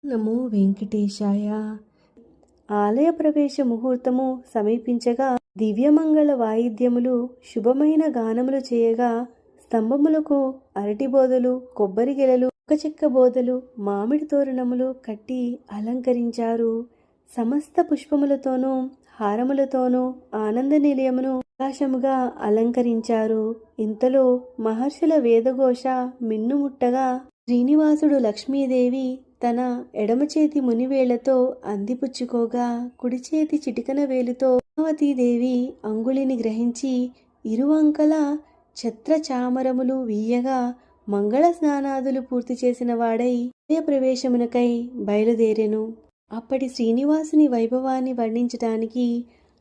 నమో వెంకటేశాయ. ఆలయ ప్రవేశ ముహూర్తము సమీపించగా దివ్యమంగళ వాయిద్యములు శుభమైన గానములు చేయగా స్తంభములకు అరటి బోదలు, కొబ్బరి గెలలు, చెక్క బోదలు, మామిడి తోరణములు కట్టి అలంకరించారు. సమస్త పుష్పములతోనూ హారములతోనూ ఆనంద నిలయమును ప్రకాశముగా అలంకరించారు. ఇంతలో మహర్షుల వేదఘోష మిన్నుముట్టగా శ్రీనివాసుడు లక్ష్మీదేవి తన ఎడమ చేతి మునివేళ్లతో అందిపుచ్చుకోగా కుడి చేతి చిటికన వేలుతో పద్మావతీదేవి అంగుళిని గ్రహించి ఇరువంకల ఛత్ర చామరములు వీయగా మంగళ స్నానాదులు పూర్తి చేసిన వాడై ప్రవేశమునకై బయలుదేరెను. అప్పటి శ్రీనివాసుని వైభవాన్ని వర్ణించటానికి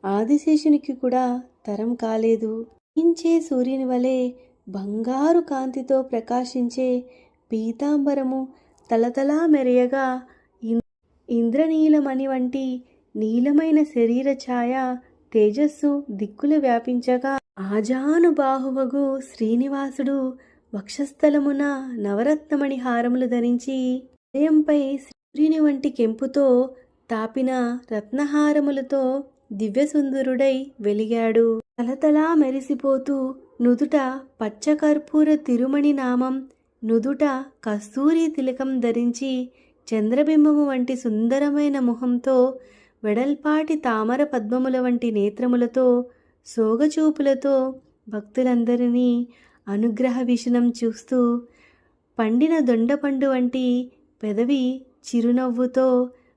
ఆదిశేషునికి కూడా తరం కాలేదు. ఇంచే సూర్యుని వలె బంగారు కాంతితో ప్రకాశించే పీతాంబరము తలతలా మెరియగా ఇంద్రనీలమణి వంటి నీలమైన శరీర ఛాయ తేజస్సు దిక్కుల వ్యాపించగా ఆజానుబాహువగు శ్రీనివాసుడు వక్షస్థలమున నవరత్నమణి హారములు ధరించి హృదయంపై సూర్యుని వంటి కెంపుతో తాపిన రత్నహారములతో దివ్యసుందరుడై వెలిగాడు. తలతలా మెరిసిపోతూ నుదుట పచ్చకర్పూర తిరుమణి నామం, నుదుట కస్తూరి తిలకం ధరించి చంద్రబింబము వంటి సుందరమైన ముఖంతో వెడల్పాటి తామర పద్మముల వంటి నేత్రములతో సోగచూపులతో భక్తులందరినీ అనుగ్రహ విషణం చూస్తూ పండిన దొండపండు వంటి పెదవి చిరునవ్వుతో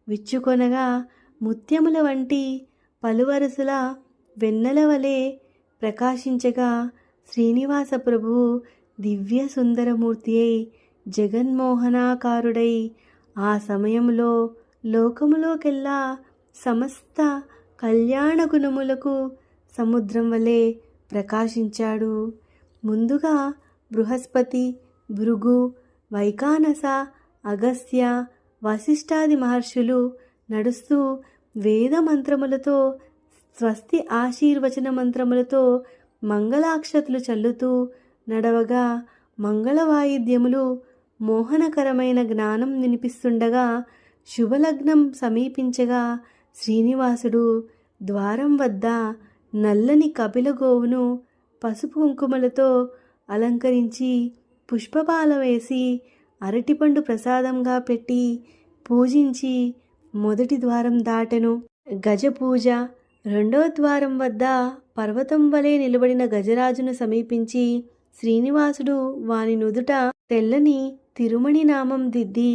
విచ్చుకొనగా ముత్యముల వంటి పలువరసుల వెన్నెల వలె ప్రకాశించగా శ్రీనివాస ప్రభువు దివ్య సుందరమూర్తి అయి జగన్మోహనాకారుడై ఆ సమయంలో లోకములోకెల్లా సమస్త కళ్యాణ గుణములకు సముద్రం వలె ప్రకాశించాడు. ముందుగా బృహస్పతి, భృగు, వైకానస, అగస్త్య, వశిష్ఠాది మహర్షులు నడుస్తూ వేద మంత్రములతో స్వస్తి ఆశీర్వచన మంత్రములతో మంగళాక్షతలు చల్లుతూ నడవగా మంగళ వాయిద్యములు మోహనకరమైన జ్ఞానం వినిపిస్తుండగా శుభలగ్నం సమీపించగా శ్రీనివాసుడు ద్వారం వద్ద నల్లని కపిల గోవును పసుపు కుంకుమలతో అలంకరించి పుష్పపాల వేసి అరటిపండు ప్రసాదంగా పెట్టి పూజించి మొదటి ద్వారం దాటెను. గజపూజ. రెండవ ద్వారం వద్ద పర్వతం వలె నిలబడిన గజరాజును సమీపించి శ్రీనివాసుడు వాని నుదుట తెల్లని తిరుమణి నామం దిద్ది